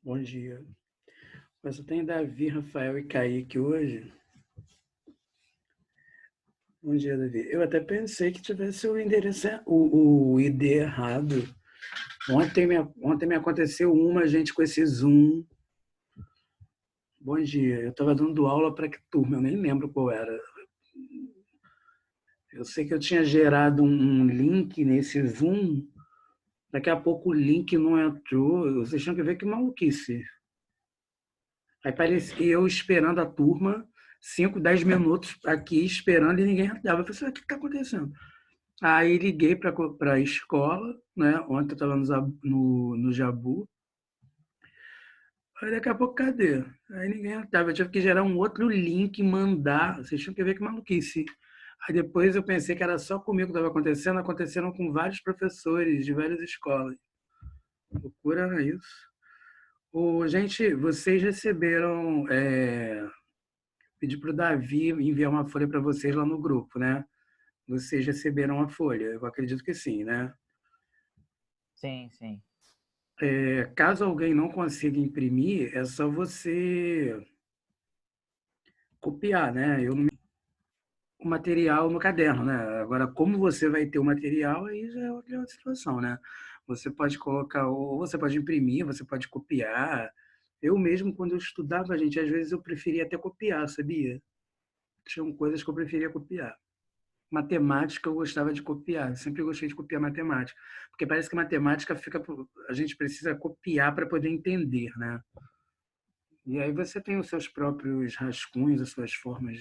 Bom dia. Mas eu tenho Davi, Rafael e Kaique hoje. Bom dia, Davi. Eu até pensei que tivesse o endereço, o ID errado. Ontem me aconteceu uma, gente, com esse Zoom. Bom dia. Eu estava dando aula para que turma? Eu nem lembro qual era. Eu sei que eu tinha gerado um link nesse Zoom. Daqui a pouco o link não entrou. Vocês tinham que ver que maluquice. Aí parecia eu esperando a turma, 5, 10 minutos aqui esperando e ninguém entrava. Eu falei assim, o que está acontecendo? Aí liguei para a escola, né? Ontem eu estava no Jabu. Aí daqui a pouco, cadê? Aí ninguém entrava. Eu tive que gerar um outro link e mandar. Vocês tinham que ver que maluquice. Aí depois eu pensei que era só comigo que estava acontecendo. Aconteceram com vários professores de várias escolas. Loucura, não é isso? Gente, vocês receberam... pedi para o Davi enviar uma folha para vocês lá no grupo, né? Vocês receberam a folha? Eu acredito que sim, né? Sim, sim. Caso alguém não consiga imprimir, é só você copiar, né? O material no caderno, né? Agora, como você vai ter o material, aí já é outra situação, né? Você pode colocar, ou você pode imprimir, você pode copiar. Eu mesmo, quando eu estudava, gente, às vezes eu preferia até copiar, sabia? Tinham coisas que eu preferia copiar. Matemática eu gostava de copiar, eu sempre gostei de copiar matemática, porque parece que matemática a gente precisa copiar para poder entender, né? E aí você tem os seus próprios rascunhos, as suas formas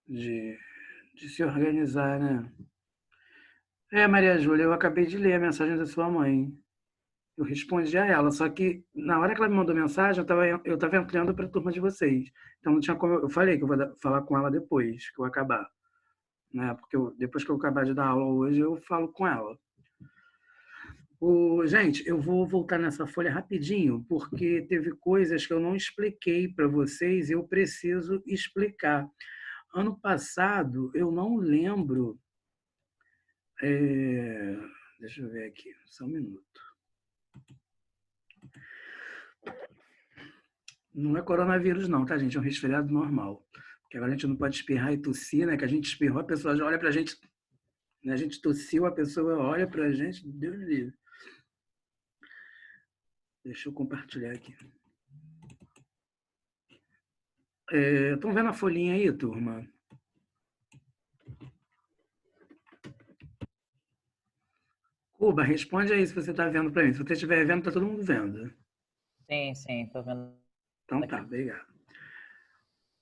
de, de se organizar, né? Maria Júlia, eu acabei de ler a mensagem da sua mãe. Eu respondi a ela, só que na hora que ela me mandou mensagem, eu estava entrando para a turma de vocês. Então não tinha como. Eu falei que eu vou falar com ela depois que eu acabar, né? Porque depois que eu acabar de dar aula hoje, eu falo com ela. Gente, eu vou voltar nessa folha rapidinho, porque teve coisas que eu não expliquei para vocês e eu preciso explicar. Ano passado, eu não lembro. é, Deixa eu ver aqui, só um minuto. Não é coronavírus, não, tá, gente? É um resfriado normal. Porque agora a gente não pode espirrar e tossir, né? Que a gente espirrou, a pessoa já olha pra gente. Né? A gente tossiu, a pessoa olha pra gente. Deus me livre. Deixa eu compartilhar aqui. Estão vendo a folhinha aí, turma? Cuba, responde aí se você está vendo para mim. Se você estiver vendo, está todo mundo vendo. Sim, sim, tô vendo Então tá, aqui. obrigado.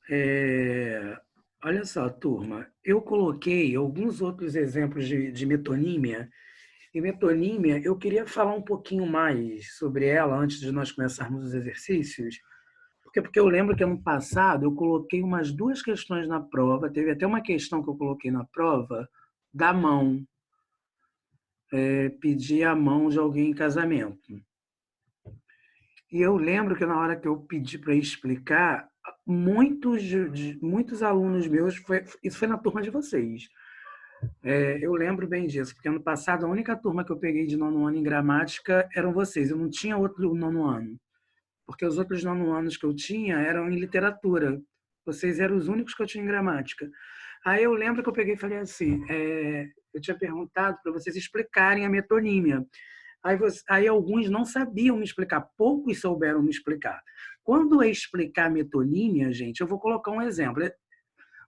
É, Olha só, turma, eu coloquei alguns outros exemplos de metonímia. E metonímia, eu queria falar um pouquinho mais sobre ela antes de nós começarmos os exercícios, porque eu lembro que ano passado eu coloquei umas duas questões na prova, teve até uma questão que eu coloquei na prova da mão, pedir a mão de alguém em casamento. E eu lembro que na hora que eu pedi para explicar, muitos alunos meus, isso foi na turma de vocês. Eu lembro bem disso, porque ano passado a única turma que eu peguei de nono ano em gramática eram vocês. Eu não tinha outro nono ano, porque os outros nono anos que eu tinha eram em literatura. Vocês eram os únicos que eu tinha em gramática. Aí eu lembro que eu peguei e falei assim, eu tinha perguntado para vocês explicarem a metonímia. Aí alguns não sabiam me explicar, poucos souberam me explicar. Quando é explicar metonímia, gente, eu vou colocar um exemplo.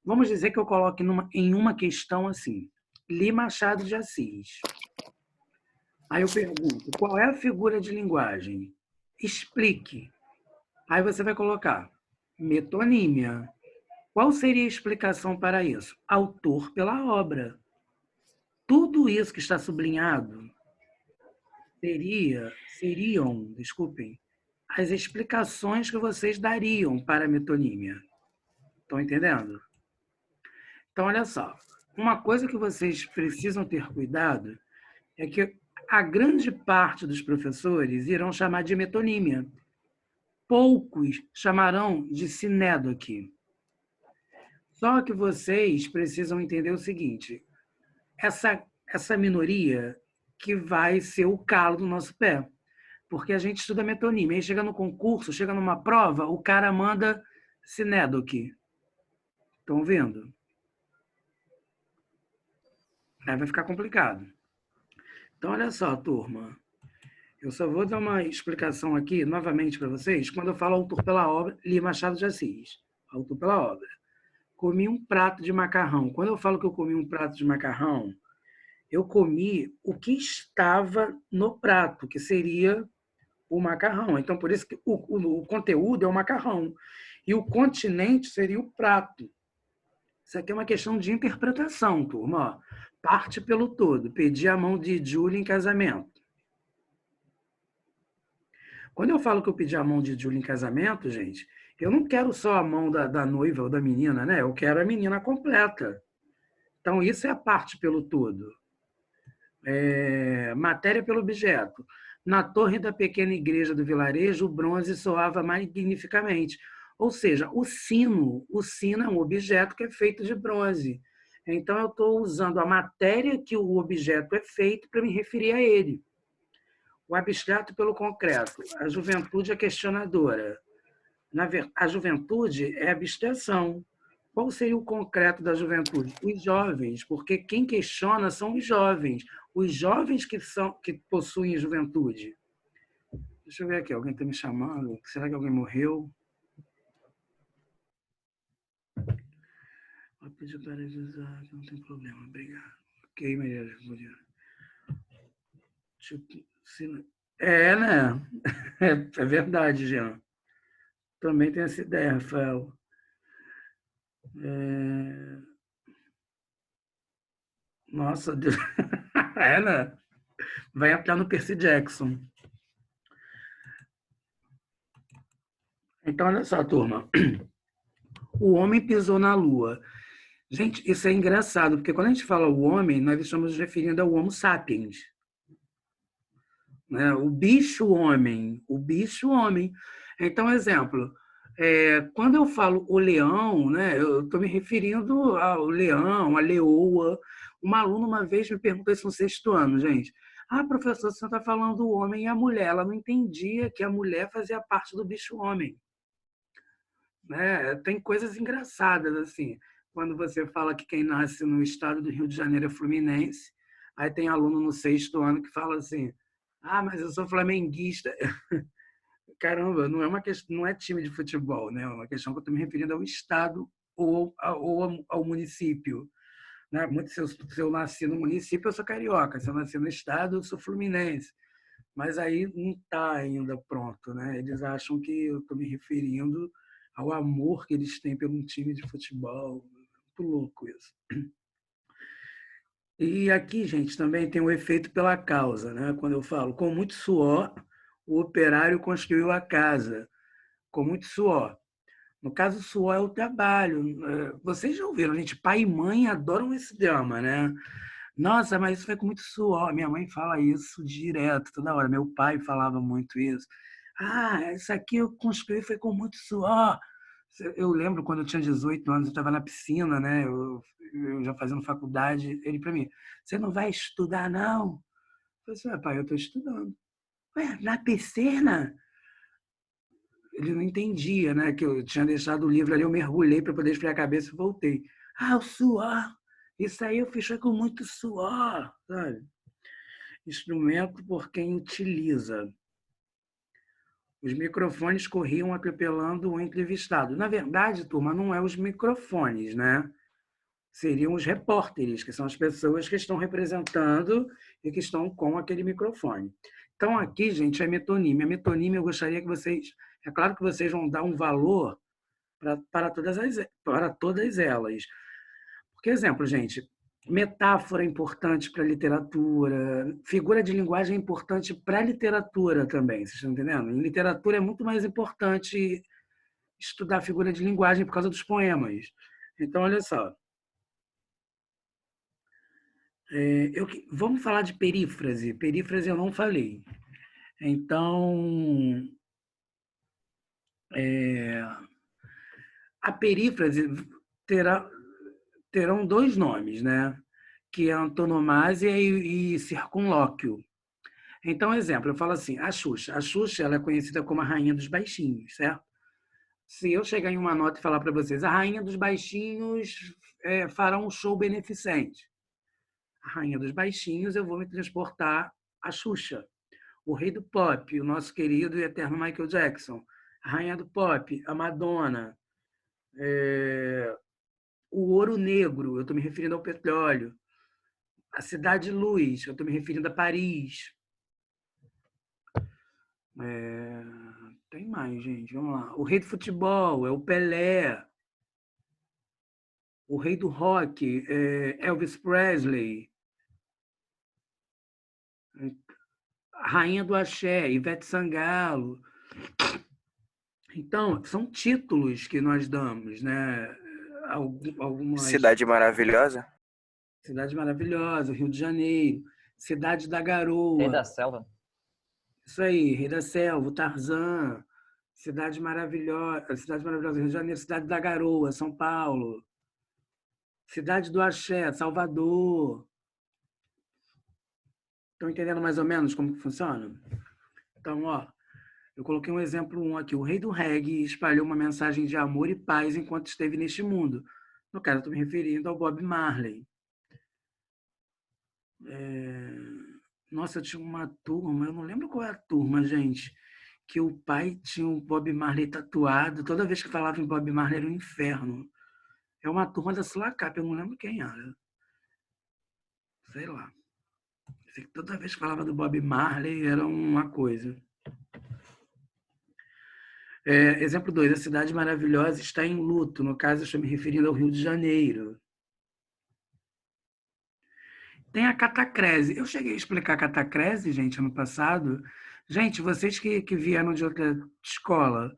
Vamos dizer que eu coloque em uma questão assim, li Machado de Assis. Aí eu pergunto, qual é a figura de linguagem? Explique. Aí você vai colocar metonímia. Qual seria a explicação para isso? Autor pela obra. Tudo isso que está sublinhado desculpem, as explicações que vocês dariam para a metonímia. Estão entendendo? Então, olha só. Uma coisa que vocês precisam ter cuidado é que a grande parte dos professores irão chamar de metonímia. Poucos chamarão de sinédoque. Só que vocês precisam entender o seguinte: essa minoria que vai ser o calo do nosso pé. porque a gente estuda metonímia. Aí chega no concurso, chega numa prova, o cara manda sinédoque. Estão vendo? Aí vai ficar complicado. Então, olha só, turma. Eu só vou dar uma explicação aqui, novamente, para vocês. Quando eu falo autor pela obra, li Machado de Assis. Autor pela obra. Comi um prato de macarrão. Quando eu falo que eu comi um prato de macarrão, eu comi o que estava no prato, que seria o macarrão. Então, por isso que o conteúdo é o macarrão. E o continente seria o prato. Isso aqui é uma questão de interpretação, turma. Ó, parte pelo todo. Pedi a mão de Júlia em casamento. Quando eu falo que eu pedi a mão de Júlia em casamento, gente, eu não quero só a mão da noiva ou da menina, né? Eu quero a menina completa. Então, isso é a parte pelo todo. Matéria pelo objeto. Na torre da pequena igreja do vilarejo, o bronze soava magnificamente. Ou seja, o sino é um objeto que é feito de bronze. Então, eu estou usando a matéria que o objeto é feito para me referir a ele. O abstrato pelo concreto. A juventude é questionadora. A juventude é abstração. Qual seria o concreto da juventude? Os jovens, porque quem questiona são os jovens que possuem juventude. Deixa eu ver aqui, alguém está me chamando? Será que alguém morreu? Vou pedir para avisar, não tem problema, obrigado. Ok, Maria. Tipo, né? É verdade, Jean. Também tem essa ideia, Rafael. Nossa, Deus. Né? Vai entrar no Percy Jackson. Então, olha só, turma. O homem pisou na Lua. Gente, isso é engraçado, porque quando a gente fala o homem, nós estamos nos referindo ao Homo sapiens. Né? O bicho-homem. O bicho-homem. Então, exemplo, quando eu falo o leão, né, eu estou me referindo ao leão, à leoa. Uma aluna uma vez me perguntou isso no 6º ano, gente. Ah, professor, você está falando do homem e a mulher. Ela não entendia que a mulher fazia parte do bicho-homem. Né? Tem coisas engraçadas, assim. Quando você fala que quem nasce no estado do Rio de Janeiro é fluminense, aí tem aluno no 6º ano que fala assim, ah, mas eu sou flamenguista. Caramba, não é uma questão, não é time de futebol, né? É uma questão que eu estou me referindo ao estado ou ao município. Né? Se eu nasci no município, eu sou carioca. Se eu nasci no estado, eu sou fluminense. Mas aí não está ainda pronto, né? Eles acham que eu estou me referindo ao amor que eles têm pelo time de futebol. Muito louco isso. E aqui, gente, também tem o efeito pela causa, né? Quando eu falo, com muito suor, o operário construiu a casa. Com muito suor. No caso, o suor é o trabalho. Vocês já ouviram, gente? Pai e mãe adoram esse drama, né? Nossa, mas isso foi com muito suor. Minha mãe fala isso direto, toda hora. Meu pai falava muito isso. Ah, isso aqui eu construí foi com muito suor. Eu lembro quando eu tinha 18 anos, eu estava na piscina, né? Eu já fazendo faculdade. Ele para mim, você não vai estudar, não? Eu falei assim, pai, eu estou estudando. Ué, na piscina? Ele não entendia, né? Que eu tinha deixado o livro ali, eu mergulhei para poder esfriar a cabeça e voltei. Ah, o suor! Isso aí eu fiz com muito suor, sabe? Instrumento por quem utiliza. Os microfones corriam atropelando o entrevistado. Na verdade, turma, não é os microfones, né? Seriam os repórteres, que são as pessoas que estão representando e que estão com aquele microfone. Então, aqui, gente, é metonímia. A metonímia, eu gostaria que vocês... É claro que vocês vão dar um valor para todas elas. Porque, exemplo, gente, metáfora é importante para a literatura, figura de linguagem é importante para a literatura também, vocês estão entendendo? Em literatura é muito mais importante estudar figura de linguagem por causa dos poemas. Então, olha só. Vamos falar de perífrase. Perífrase eu não falei. Então, a perífrase terão dois nomes, né? Que é antonomásia e circunlóquio. Então, exemplo, eu falo assim, a Xuxa. A Xuxa, ela é conhecida como a rainha dos baixinhos, certo? Se eu chegar em uma nota e falar para vocês, a rainha dos baixinhos fará um show beneficente. A rainha dos baixinhos, eu vou me transportar a Xuxa. O rei do pop, o nosso querido e eterno Michael Jackson. A rainha do pop, a Madonna. O ouro negro, eu estou me referindo ao petróleo. A cidade luz, eu estou me referindo a Paris. Tem mais, gente, vamos lá. O rei do futebol é o Pelé. O rei do rock é Elvis Presley. A rainha do axé, Ivete Sangalo. Então, são títulos que nós damos, né? Algumas Cidade Maravilhosa? cidades maravilhosas, Rio de Janeiro, Cidade da Rei Garoa, da Selva. isso aí, Rei da Selva, Tarzan, Cidade Maravilhosa, Rio de Janeiro, Cidade da Garoa, São Paulo, Cidade do Axé, Salvador. Estão entendendo mais ou menos como que funciona? Então, ó, eu coloquei um exemplo aqui. O rei do reggae espalhou uma mensagem de amor e paz enquanto esteve neste mundo. No caso, estou me referindo ao Bob Marley. Nossa, eu tinha uma turma, eu não lembro qual é a turma, gente, que o pai tinha o Bob Marley tatuado. Toda vez que falava em Bob Marley era um inferno. É uma turma da Sulacap, eu não lembro quem era. Sei lá. Sei que toda vez que falava do Bob Marley era uma coisa. Exemplo 2, a cidade maravilhosa está em luto. No caso, eu estou me referindo ao Rio de Janeiro. Tem a catacrese. Eu cheguei a explicar a catacrese, gente, ano passado. Gente, vocês que vieram de outra escola,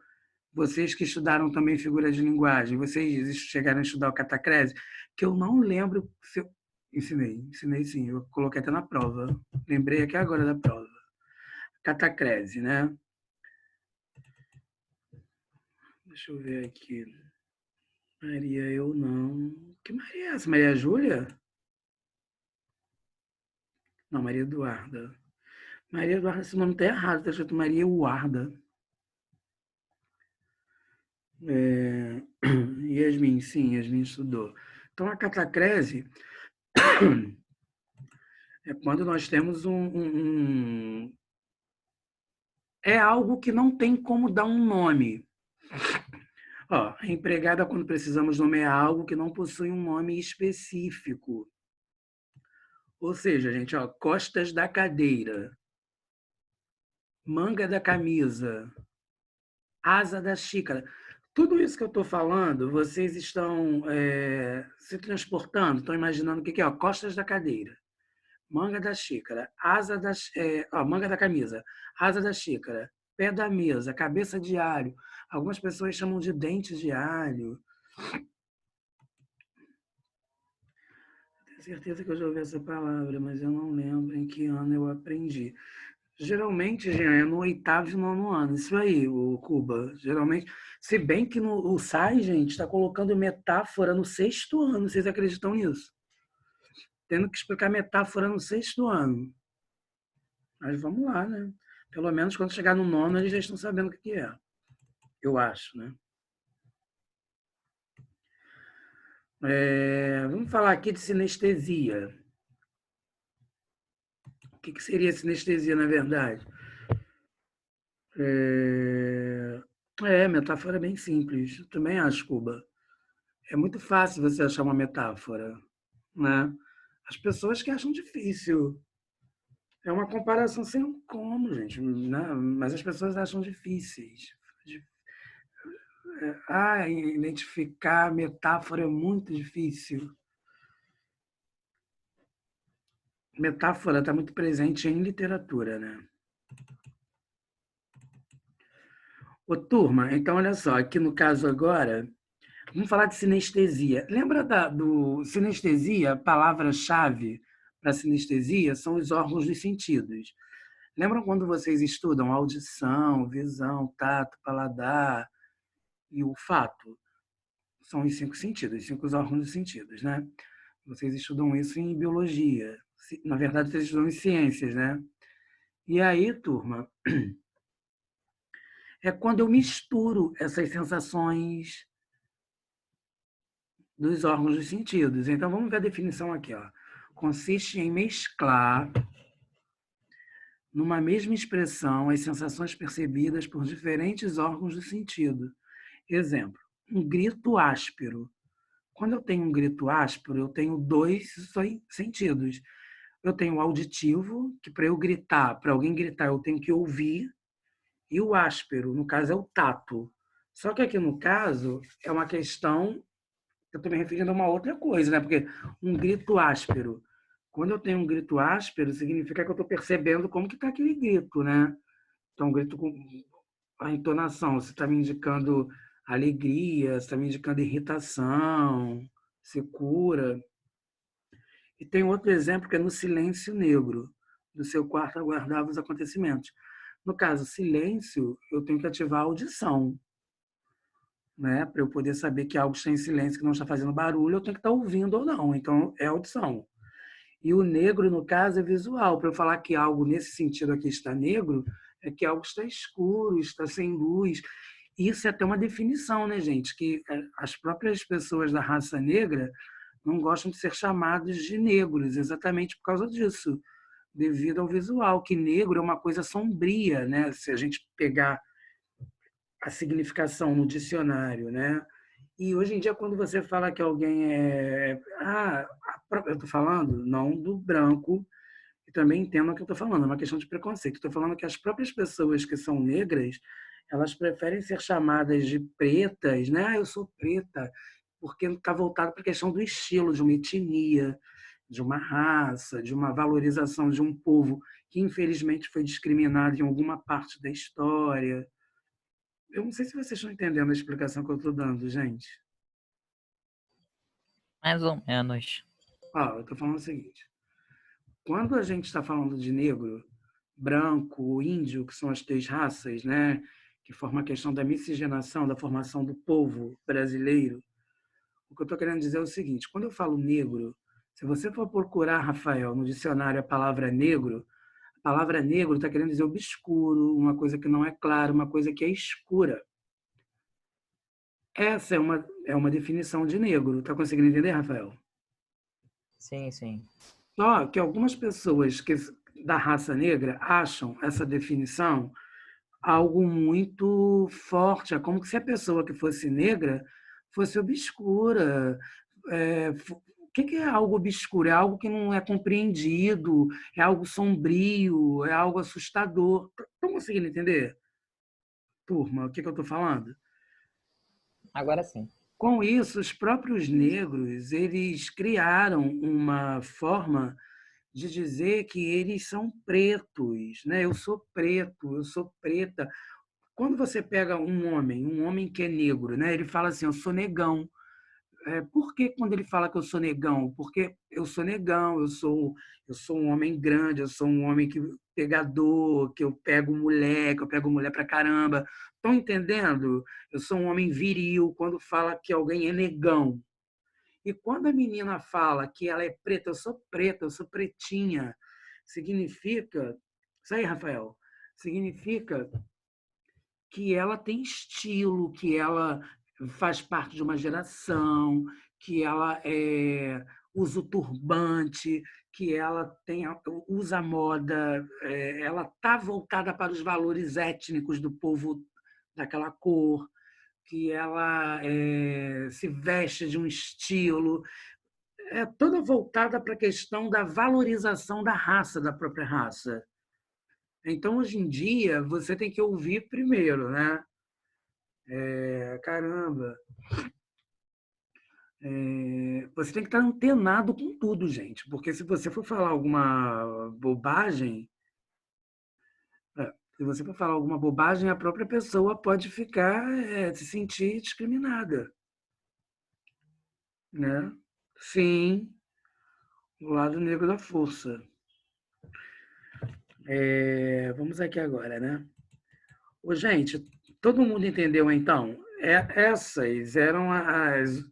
vocês que estudaram também figura de linguagem, vocês chegaram a estudar o catacrese? Que eu não lembro se eu... Ensinei sim, eu coloquei até na prova. Lembrei aqui agora da prova. Catacrese, né? Deixa eu ver aqui. Maria, eu não. Que Maria é essa? Maria Júlia? Não, Maria Eduarda. Maria Eduarda, esse nome está errado, está escrito Maria Eduarda. Yasmin, sim, Yasmin estudou. Então, a catacrese é quando nós temos é algo que não tem como dar um nome. Ó, a empregada, quando precisamos nomear algo que não possui um nome específico. Ou seja, gente, ó, costas da cadeira, manga da camisa, asa da xícara. Tudo isso que eu estou falando, vocês estão se transportando, estão imaginando o que é? Ó, costas da cadeira, manga da xícara, manga da camisa, asa da xícara, pé da mesa, cabeça de alho. Algumas pessoas chamam de dentes de alho. Tenho certeza que eu já ouvi essa palavra, mas eu não lembro em que ano eu aprendi. Geralmente, Jean, é no oitavo e nono ano. Isso aí, o Cuba. Geralmente, se bem que o SAI, gente, está colocando metáfora no sexto ano. Vocês acreditam nisso? Tendo que explicar metáfora no sexto ano. Mas vamos lá, né? Pelo menos quando chegar no nono, eles já estão sabendo o que é. Eu acho, né? Vamos falar aqui de sinestesia. O que seria sinestesia, na verdade? Metáfora é bem simples. Eu também acho, Cuba. É muito fácil você achar uma metáfora, né? As pessoas que acham difícil. É uma comparação sem como, gente, né? Mas as pessoas acham difíceis. Identificar metáfora é muito difícil. Metáfora está muito presente em literatura, né? Ô, turma, então olha só, aqui no caso agora, vamos falar de sinestesia. Lembra do sinestesia? A palavra-chave para sinestesia são os órgãos dos sentidos. Lembram quando vocês estudam audição, visão, tato, paladar e olfato? São os 5 sentidos, os 5 órgãos dos sentidos, né? Vocês estudam isso em biologia. Na verdade, vocês estudam em ciências, né? E aí, turma, é quando eu misturo essas sensações dos órgãos dos sentidos. Então, vamos ver a definição aqui. Ó. Consiste em mesclar, numa mesma expressão, as sensações percebidas por diferentes órgãos do sentido. Exemplo, um grito áspero. Quando eu tenho um grito áspero, eu tenho dois sentidos. Eu tenho o auditivo, que para eu gritar, para alguém gritar, eu tenho que ouvir, e o áspero, no caso, é o tato. Só que aqui no caso é uma questão, eu estou me referindo a uma outra coisa, né? Porque um grito áspero, quando eu tenho um grito áspero, significa que eu estou percebendo como que está aquele grito, né? Então, um grito com a entonação, você está me indicando alegria, você está me indicando irritação, secura. E tem outro exemplo que é no silêncio negro. Do seu quarto aguardava os acontecimentos. No caso, silêncio, eu tenho que ativar a audição, né? Para eu poder saber que algo está em silêncio, que não está fazendo barulho, eu tenho que estar ouvindo ou não. Então, é audição. E o negro, no caso, é visual. Para eu falar que algo nesse sentido aqui está negro, é que algo está escuro, está sem luz. Isso é até uma definição, né, gente? Que as próprias pessoas da raça negra não gostam de ser chamados de negros, exatamente por causa disso, devido ao visual, que negro é uma coisa sombria, né? Se a gente pegar a significação no dicionário, né? E hoje em dia, quando você fala que alguém é. Eu estou falando não do branco, e também entendo o que eu estou falando, é uma questão de preconceito. Estou falando que as próprias pessoas que são negras, elas preferem ser chamadas de pretas, né? Eu sou preta, porque está voltado para a questão do estilo, de uma etnia, de uma raça, de uma valorização de um povo que, infelizmente, foi discriminado em alguma parte da história. Eu não sei se vocês estão entendendo a explicação que eu estou dando, gente. Mais ou menos. Eu estou falando o seguinte: quando a gente está falando de negro, branco, índio, que são as três raças, né, que formam a questão da miscigenação, da formação do povo brasileiro, o que eu estou querendo dizer é o seguinte: quando eu falo negro, se você for procurar, Rafael, no dicionário a palavra negro está querendo dizer obscuro, uma coisa que não é clara, uma coisa que é escura. Essa é uma definição de negro. Está conseguindo entender, Rafael? Sim, sim. Só que algumas pessoas da raça negra acham essa definição algo muito forte. É como se a pessoa que fosse negra fosse obscura. O que é algo obscuro? É algo que não é compreendido, é algo sombrio, é algo assustador. Estão conseguindo entender, turma, o que eu estou falando? Agora sim. Com isso, os próprios negros, eles criaram uma forma de dizer que eles são pretos, né? Eu sou preto, eu sou preta. Quando você pega um homem que é negro, né? Ele fala assim, eu sou negão. Por que quando ele fala que eu sou negão? Porque eu sou negão, eu sou um homem grande, eu sou um homem que pegador, que eu pego mulher, que eu pego mulher pra caramba. Estão entendendo? Eu sou um homem viril quando fala que alguém é negão. E quando a menina fala que ela é preta, eu sou pretinha, significa, isso aí, Rafael, significa que ela tem estilo, que ela faz parte de uma geração, que ela usa o turbante, que ela usa a moda, ela está voltada para os valores étnicos do povo daquela cor, que ela se veste de um estilo, é toda voltada para a questão da valorização da raça, da própria raça. Então, hoje em dia, você tem que ouvir primeiro, né? Caramba, você tem que estar antenado com tudo, gente, porque se você for falar alguma bobagem, se você for falar alguma bobagem, a própria pessoa pode ficar, se sentir discriminada, né? Sim, o lado negro da força. Vamos aqui agora, né? Ô, gente, todo mundo entendeu então? Essas eram as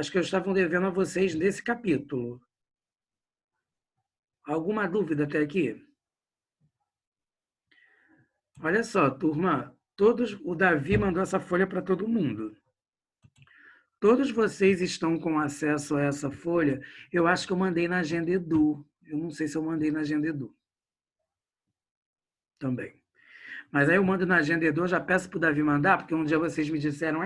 que eu estava devendo a vocês nesse capítulo. Alguma dúvida até aqui? Olha só, turma, o Davi mandou essa folha para todo mundo. Todos vocês estão com acesso a essa folha. Eu acho que eu mandei na Agenda Edu. Eu não sei se eu mandei na Agenda Edu também. Mas aí eu mando na Agenda Edu, já peço para o Davi mandar, porque um dia vocês me disseram,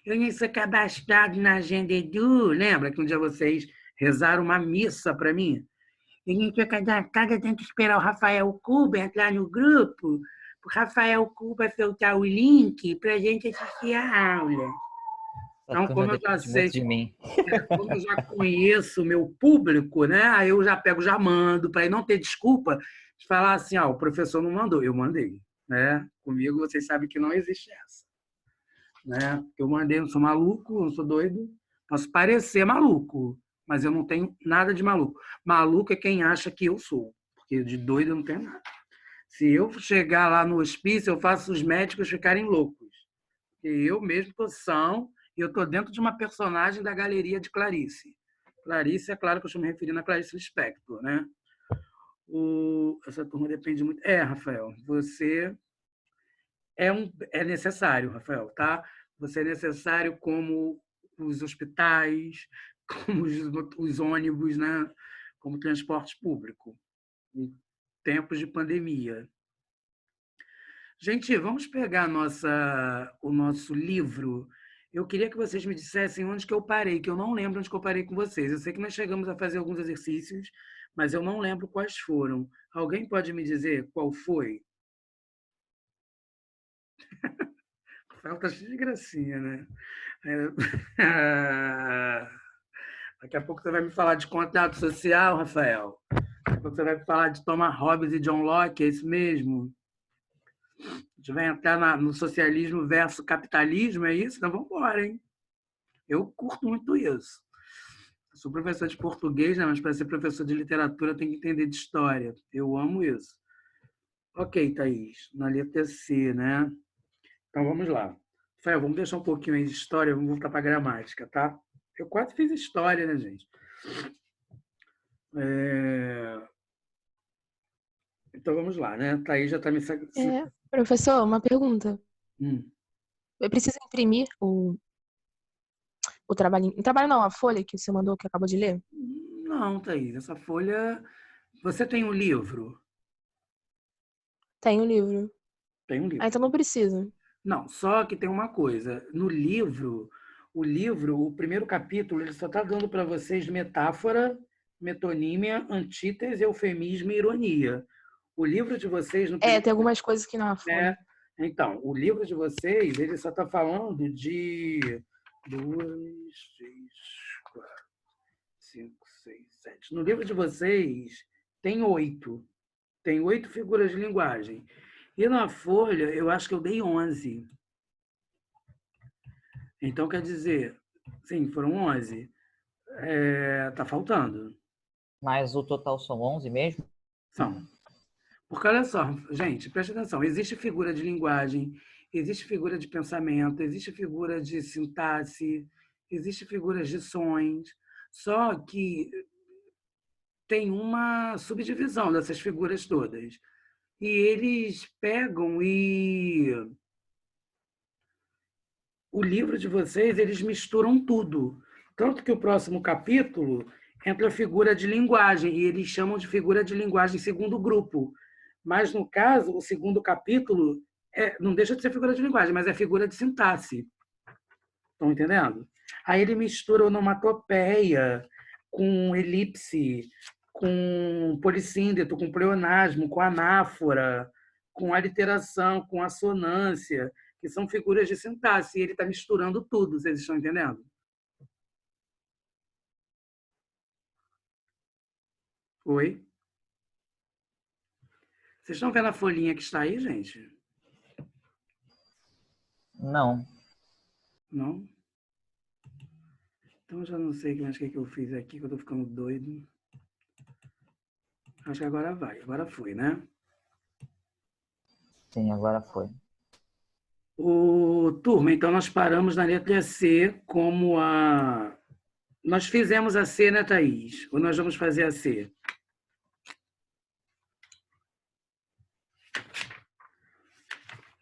eu nem sou cadastrado na Agenda Edu. Lembra que um dia vocês rezaram uma missa para mim? E a gente foi cadastrada, tem que esperar o Rafael Cuba entrar no grupo, o Rafael Cuba soltar o link para a gente assistir a aula. Essa Então, turma como eu já depende muito sei, de mim. como eu já conheço o meu público, né? Aí eu já pego, já mando, para não ter desculpa de falar assim, o professor não mandou, eu mandei, né? Comigo vocês sabem que não existe essa, né? Eu mandei, não sou maluco, não sou doido, posso parecer maluco, mas eu não tenho nada de maluco. Maluco é quem acha que eu sou, porque de doido eu não tenho nada. Se eu chegar lá no hospício, eu faço os médicos ficarem loucos. Porque eu mesmo estou são, e eu estou dentro de uma personagem da galeria de Clarice. Clarice, é claro que eu estou me referindo a Clarice Lispector, né? Essa turma depende muito. Rafael, você é necessário, Rafael, tá? Você é necessário como os hospitais, como os ônibus, né? Como transporte público, em tempos de pandemia. Gente, vamos pegar o nosso livro. Eu queria que vocês me dissessem onde que eu parei, que eu não lembro onde que eu parei com vocês. Eu sei que nós chegamos a fazer alguns exercícios, mas eu não lembro quais foram. Alguém pode me dizer qual foi? Falta cheio de gracinha, né? Daqui a pouco você vai me falar de contato social, Rafael. Daqui a pouco você vai me falar de Thomas Hobbes e John Locke, é isso mesmo? A gente vai entrar no socialismo versus capitalismo, é isso? Então vamos embora, hein? Eu curto muito isso. Eu sou professor de português, né? Mas para ser professor de literatura tem que entender de história. Eu amo isso. Ok, Thaís, na letra C, né? Então vamos lá. Rafael, vamos deixar um pouquinho aí de história, vamos voltar para a gramática, tá? Eu quase fiz história, né, gente? Então vamos lá, né? Thaís já está me. Professor, uma pergunta. Hum. Eu preciso imprimir o trabalhinho. O trabalho não, a folha que você mandou, que acabou de ler? Não, Thaís, essa folha. Você tem um livro? Tem um livro. Tem um livro. Então não precisa. Não, só que tem uma coisa. No livro, o primeiro capítulo, ele só está dando para vocês metáfora, metonímia, antítese, eufemismo e ironia. O livro de vocês... Tem algumas coisas que não né? folha. Então, o livro de vocês, ele só está falando de 2, 3, 4, 5, 6, 7. No livro de vocês, tem 8. Tem 8 figuras de linguagem. E na folha, eu acho que eu dei 11. Então, quer dizer, sim, foram 11. Tá faltando. Mas o total são 11 mesmo? São. Porque, olha só, gente, preste atenção. Existe figura de linguagem, existe figura de pensamento, existe figura de sintaxe, existe figuras de sons. Só que tem uma subdivisão dessas figuras todas. E eles pegam e... O livro de vocês, eles misturam tudo. Tanto que o próximo capítulo entra a figura de linguagem, e eles chamam de figura de linguagem segundo grupo. Mas, no caso, o segundo capítulo não deixa de ser figura de linguagem, mas é figura de sintaxe. Estão entendendo? Aí ele mistura onomatopeia com elipse, com polissíndeto, com pleonasmo, com anáfora, com aliteração, com assonância, que são figuras de sintaxe, e ele está misturando tudo, vocês estão entendendo? Oi? Vocês estão vendo a folhinha que está aí, gente? Não. Não? Então, eu já não sei mais o que eu fiz aqui, que eu estou ficando doido. Acho que agora vai. Agora foi, né? Sim, agora foi. Turma, então nós paramos na letra C como a... Nós fizemos a C, né, Thaís? Ou nós vamos fazer a C?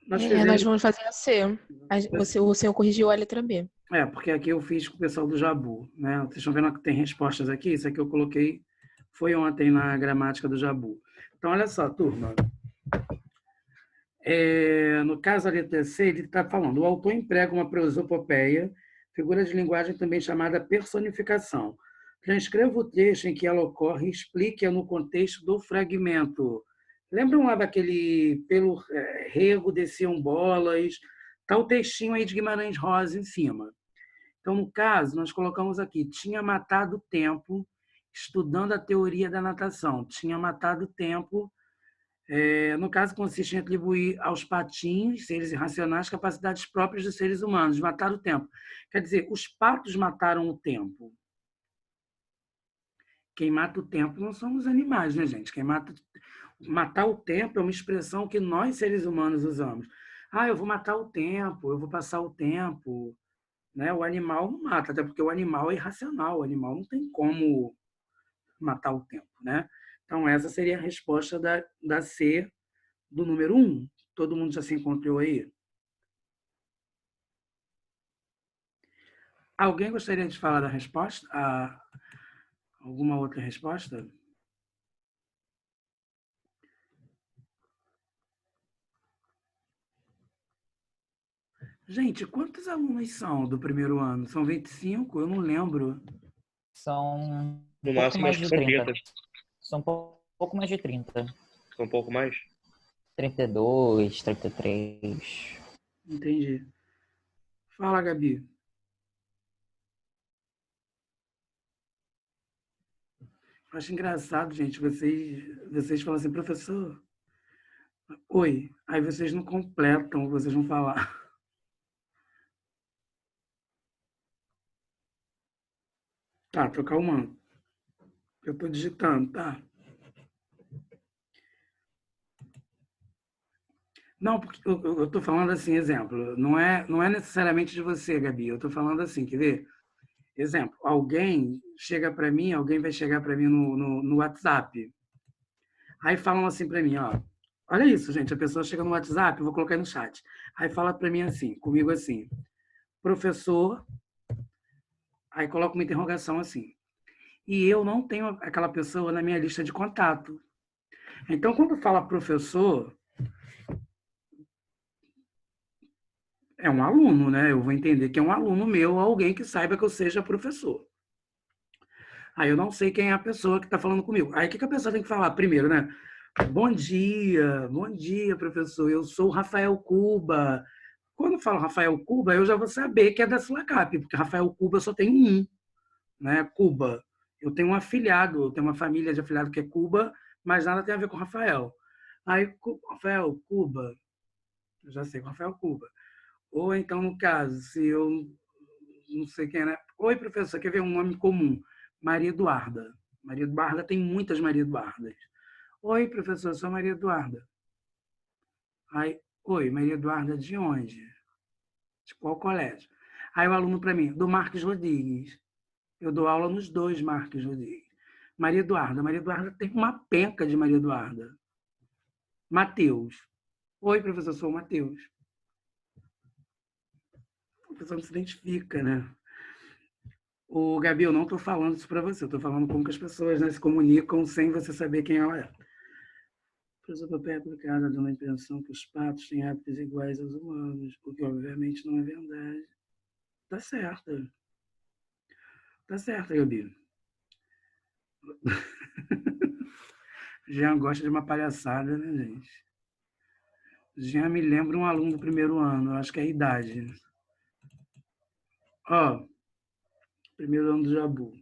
Nós Nós fizemos... vamos fazer a C. O senhor corrigiu a letra B. Porque aqui eu fiz com o pessoal do Jabu, né? Vocês estão vendo que tem respostas aqui? Isso aqui eu coloquei, foi ontem na gramática do Jabu. Então, olha só, turma. No caso, a letra C, ele está falando, o autor emprega uma prosopopeia, figura de linguagem também chamada personificação. Transcreva o trecho em que ela ocorre e explique-a no contexto do fragmento. Lembram lá daquele pelo rego desciam bolas? Está o textinho aí de Guimarães Rosa em cima. Então, no caso, nós colocamos aqui, tinha matado tempo estudando a teoria da natação. Tinha matado tempo, no caso, consiste em atribuir aos patinhos, seres irracionais, capacidades próprias dos seres humanos, matar o tempo. Quer dizer, os patos mataram o tempo. Quem mata o tempo não são os animais, né, gente? Matar o tempo é uma expressão que nós, seres humanos, usamos. Eu vou matar o tempo, eu vou passar o tempo. Né? O animal não mata, até porque o animal é irracional, o animal não tem como matar o tempo. Né? Então, essa seria a resposta da C do número 1. Todo mundo já se encontrou aí? Alguém gostaria de falar da resposta? Alguma outra resposta? Gente, quantos alunos são do primeiro ano? São 25? Eu não lembro. São No pouco máximo, mais acho que de são 30. 30. São pouco mais de 30. São um pouco mais? 32, 33. Entendi. Fala, Gabi. Acho engraçado, gente, vocês falam assim, professor, oi, aí vocês não completam, vocês vão falar. Tá, trocar o manto. Eu estou digitando, tá? Não, porque eu estou falando assim, exemplo, não é necessariamente de você, Gabi, eu estou falando assim, quer ver? Exemplo, alguém vai chegar para mim no WhatsApp, aí falam assim para mim, ó, olha isso, gente, a pessoa chega no WhatsApp, eu vou colocar aí no chat, aí fala para mim assim, comigo assim, professor, aí coloca uma interrogação assim, e eu não tenho aquela pessoa na minha lista de contato. Então, quando fala professor, é um aluno, né? Eu vou entender que é um aluno meu, alguém que saiba que eu seja professor. Aí eu não sei quem é a pessoa que está falando comigo. Aí o que a pessoa tem que falar? Primeiro, né? Bom dia, professor. Eu sou o Rafael Cuba. Quando eu falo Rafael Cuba, eu já vou saber que é da Sulacap, porque Rafael Cuba só tem um, né? Cuba. Eu tenho um afilhado, eu tenho uma família de afilhado que é Cuba, mas nada tem a ver com Rafael. Aí, Rafael Cuba, eu já sei, Rafael Cuba. Ou então, no caso, se eu não sei quem é, né? Oi, professor, quer ver um nome comum? Maria Eduarda. Maria Eduarda tem muitas Maria Eduardas. Oi, professor, sou Maria Eduarda. Aí, oi, Maria Eduarda de onde? De qual colégio? Aí o aluno para mim, do Marcos Rodrigues. Eu dou aula nos dois Marcos Rodrigues. Maria Eduarda tem uma penca de Maria Eduarda. Mateus. Oi, professor, sou o Mateus. O professor não se identifica, né? O Gabi, eu não estou falando isso para você, eu estou falando como que as pessoas, né, se comunicam sem você saber quem ela é. O papel é aplicado dando a impressão que os patos têm hábitos iguais aos humanos, o que obviamente não é verdade. Tá certo. Tá certo, Gabi. Jean gosta de uma palhaçada, né, gente? Jean me lembra um aluno do primeiro ano, eu acho que é a idade. Ó, primeiro ano do Jabu.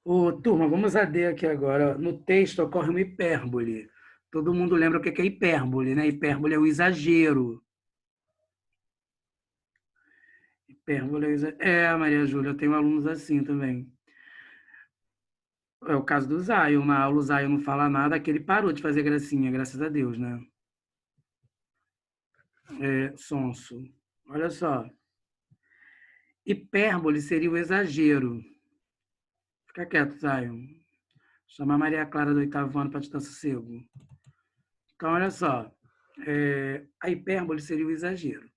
Ô, turma, vamos a D aqui agora. No texto ocorre uma hipérbole. Todo mundo lembra o que é hipérbole, né? Hipérbole é o exagero. Hipérbole é o exagero. Maria Júlia, eu tenho alunos assim também. É o caso do Zion. Na aula o Zion não fala nada, que ele parou de fazer gracinha, graças a Deus, né? Sonso. Olha só. Hipérbole seria o exagero. Fica quieto, Zion. Chamar Maria Clara do 8º ano para te dar sossego. Então, olha só. a hipérbole seria o exagero.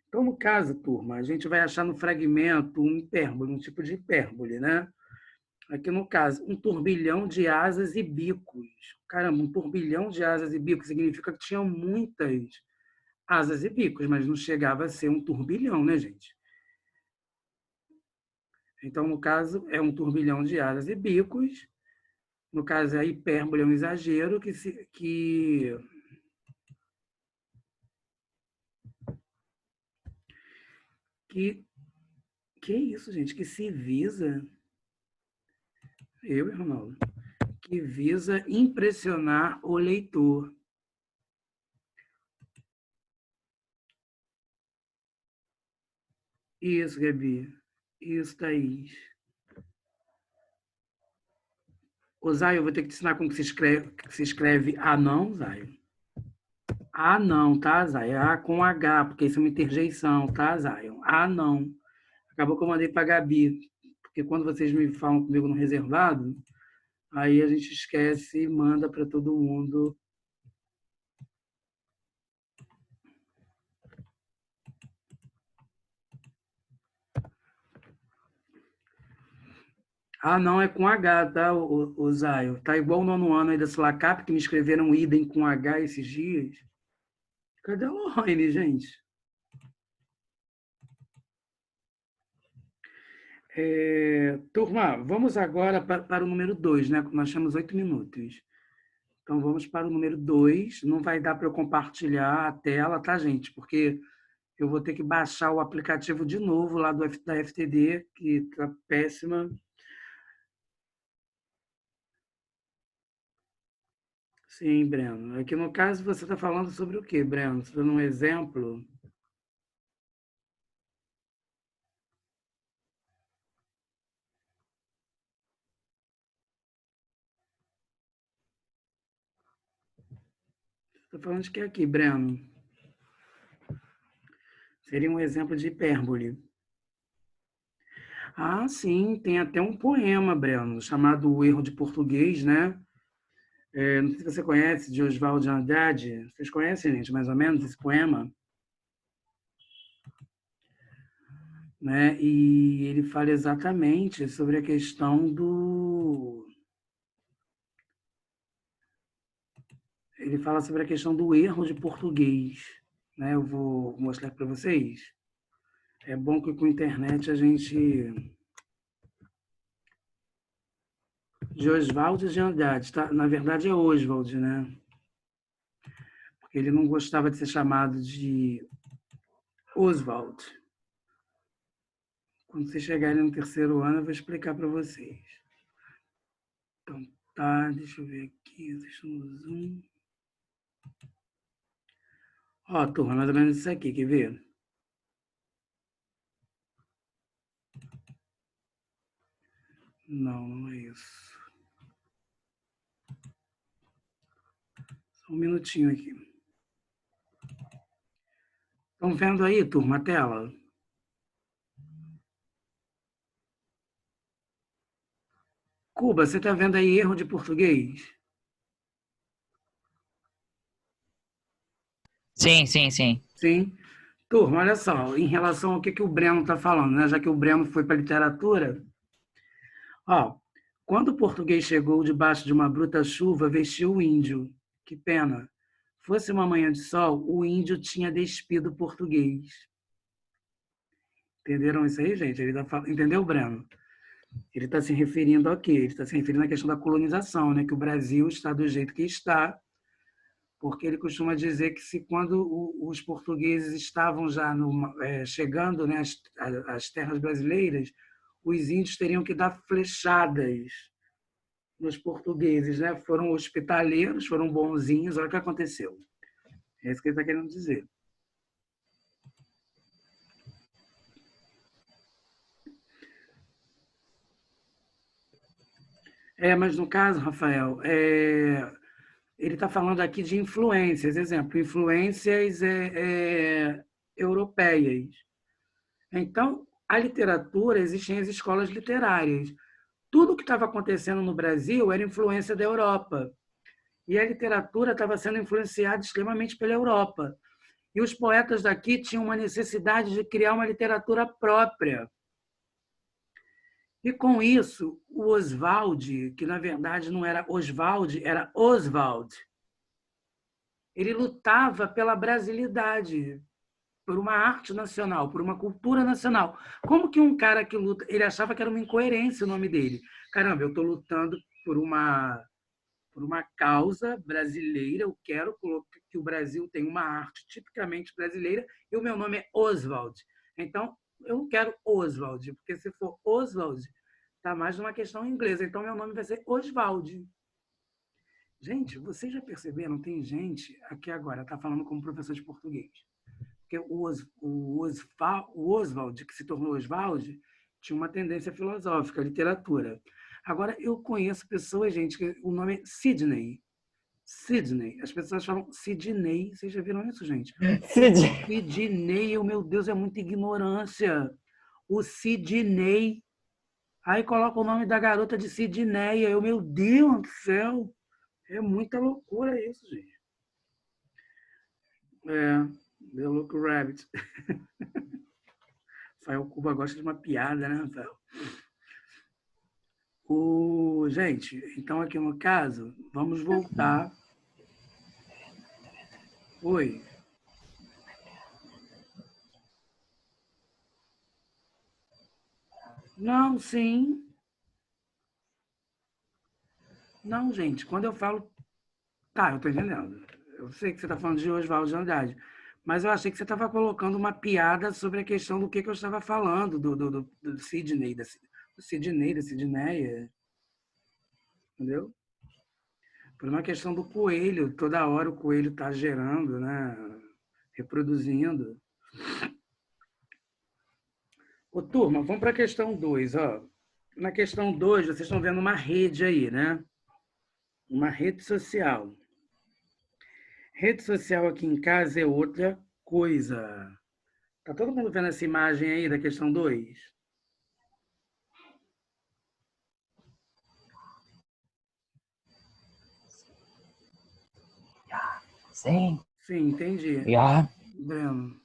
Então, no caso, turma, a gente vai achar no fragmento um hipérbole, um tipo de hipérbole, né? Aqui no caso, um turbilhão de asas e bicos. Caramba, um turbilhão de asas e bicos significa que tinham muitas asas e bicos, mas não chegava a ser um turbilhão, né, gente? Então, no caso, é um turbilhão de asas e bicos. No caso, a hipérbole é um exagero que que é isso, gente? Que se visa, eu e Ronaldo, que visa impressionar o leitor. Isso, Gabi. Isso, Thaís. Ô, Zay, eu vou ter que te ensinar como que se escreve anão, Zay. A não, tá, Zay? É A com H, porque isso é uma interjeição, tá, Zay? A não. Acabou que eu mandei para Gabi, porque quando vocês me falam comigo no reservado, aí a gente esquece e manda para todo mundo. Ah, não, é com H, tá, o Zaio? Tá igual o nono ano aí da Sulacap, que me escreveram idem com H esses dias. Cadê a Lorraine, gente? Turma, vamos agora para o número 2, né? Nós temos 8 minutos. Então, vamos para o número 2. Não vai dar para eu compartilhar a tela, tá, gente? Porque eu vou ter que baixar o aplicativo de novo lá da FTD, que tá péssima. Sim, Breno. Aqui no caso você está falando sobre o quê, Breno? Você está dando um exemplo? Estou falando de que aqui, Breno? Seria um exemplo de hipérbole. Ah, sim, tem até um poema, Breno, chamado O Erro de Português, né? Não sei se você conhece, de Oswald de Andrade. Vocês conhecem, gente, mais ou menos, esse poema? Né? E ele fala exatamente sobre a questão do... Ele fala sobre a questão do erro de português, né? Eu vou mostrar para vocês. É bom que com a internet a gente... De Oswald de Andrade, tá? Na verdade é Oswald, né? Porque ele não gostava de ser chamado de Oswald. Quando vocês chegarem no terceiro ano, eu vou explicar para vocês. Então, tá, deixa eu ver aqui, deixa eu zoom. Ó, turma, mais ou menos isso aqui, quer ver? Não, não é isso. Só um minutinho aqui. Estão vendo aí, turma, a tela? Cuba, você está vendo aí erro de português? Sim, sim, sim. Sim. Turma, olha só, em relação ao que o Breno está falando, né? Já que o Breno foi para a literatura, ó, quando o português chegou debaixo de uma bruta chuva, vestiu o índio. Que pena. Fosse uma manhã de sol, o índio tinha despido o português. Entenderam isso aí, gente? Entendeu, Breno? Ele está se referindo ao quê? Ele está se referindo à questão da colonização, né? Que o Brasil está do jeito que está, porque ele costuma dizer que se quando os portugueses estavam já chegando, né, às terras brasileiras, os índios teriam que dar flechadas nos portugueses, né? Foram hospitaleiros, foram bonzinhos, olha o que aconteceu. É isso que ele está querendo dizer. Mas no caso, Rafael, ele está falando aqui de influências, exemplo, influências europeias. Então, a literatura, existem as escolas literárias. Tudo que estava acontecendo no Brasil era influência da Europa. E a literatura estava sendo influenciada extremamente pela Europa. E os poetas daqui tinham uma necessidade de criar uma literatura própria. E com isso, o Oswald, que na verdade não era Oswald, era Oswald, ele lutava pela brasilidade, por uma arte nacional, por uma cultura nacional. Como que um cara que luta, ele achava que era uma incoerência o nome dele. Caramba, eu estou lutando por uma causa brasileira, eu quero que o Brasil tenha uma arte tipicamente brasileira e o meu nome é Oswald. Então, eu não quero Oswald, porque se for Oswald, está mais numa questão inglesa. Então, meu nome vai ser Oswald. Gente, vocês já perceberam? Tem gente aqui agora, está falando como professor de português. Porque o Oswald, que se tornou Oswald, tinha uma tendência filosófica, literatura. Agora, eu conheço pessoas, gente, que o nome é Sidney. Sidney. As pessoas falam Sidney. Vocês já viram isso, gente? Sidney, meu Deus, é muita ignorância. O Sidney. Aí coloca o nome da garota de Sidneia. Meu Deus do céu. É muita loucura isso, gente. The Look Rabbit. Rafael Cuba gosta de uma piada, né, Rafael? Gente, então aqui no caso, vamos voltar. Oi. Não, sim. Não, gente, quando eu falo... Tá, eu tô entendendo. Eu sei que você está falando de Oswald de Andrade, mas eu achei que você estava colocando uma piada sobre a questão do que eu estava falando, do Sidney, da Sidneia, entendeu? Por uma questão do coelho, toda hora o coelho está gerando, né? Reproduzindo. Ô, turma, vamos para a questão 2. Ó. Na questão 2, vocês estão vendo uma rede aí, né? Uma rede social. Rede social aqui em casa é outra coisa. Tá todo mundo vendo essa imagem aí da questão 2? Sim. Sim, entendi. Já. Breno.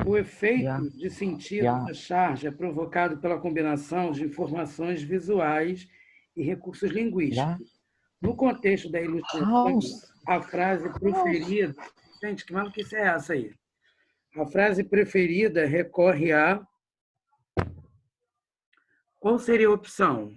O efeito de sentido da charge é provocado pela combinação de informações visuais e recursos linguísticos. No contexto da ilustração, a frase preferida... Gente, que maluquice é essa aí? A frase preferida recorre a... Qual seria a opção?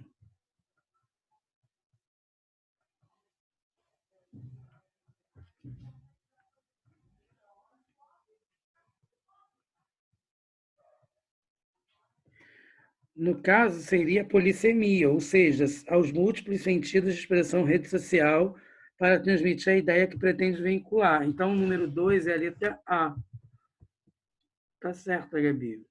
No caso, seria polissemia, ou seja, aos múltiplos sentidos de expressão rede social para transmitir a ideia que pretende vincular. Então, o número 2 é a letra A. Tá certo, Gabi.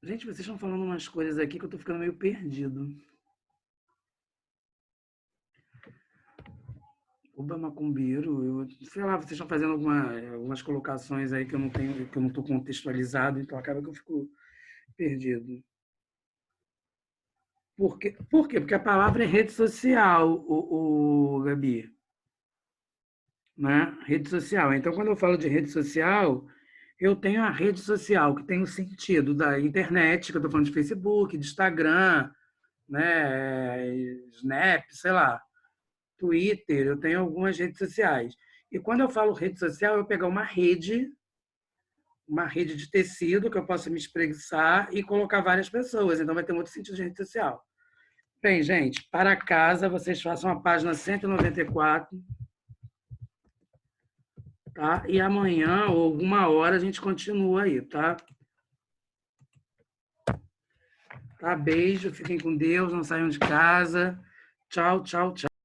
Gente, vocês estão falando umas coisas aqui que eu estou ficando meio perdido. Oba macumbeiro, sei lá, vocês estão fazendo algumas colocações aí que eu não tenho, que eu não estou contextualizado, então acaba que eu fico perdido. Por quê? Porque a palavra é rede social, Gabi. Né? Rede social. Então, quando eu falo de rede social, eu tenho a rede social, que tem o sentido da internet, que eu estou falando de Facebook, de Instagram, né? Snap, sei lá, Twitter, eu tenho algumas redes sociais. E quando eu falo rede social, eu pegar uma rede de tecido que eu possa me espreguiçar e colocar várias pessoas. Então, vai ter um outro sentido de rede social. Bem, gente, para casa, vocês façam a página 194. Tá? E amanhã, ou alguma hora, a gente continua aí, tá? Tá? Beijo, fiquem com Deus, não saiam de casa. Tchau, tchau, tchau.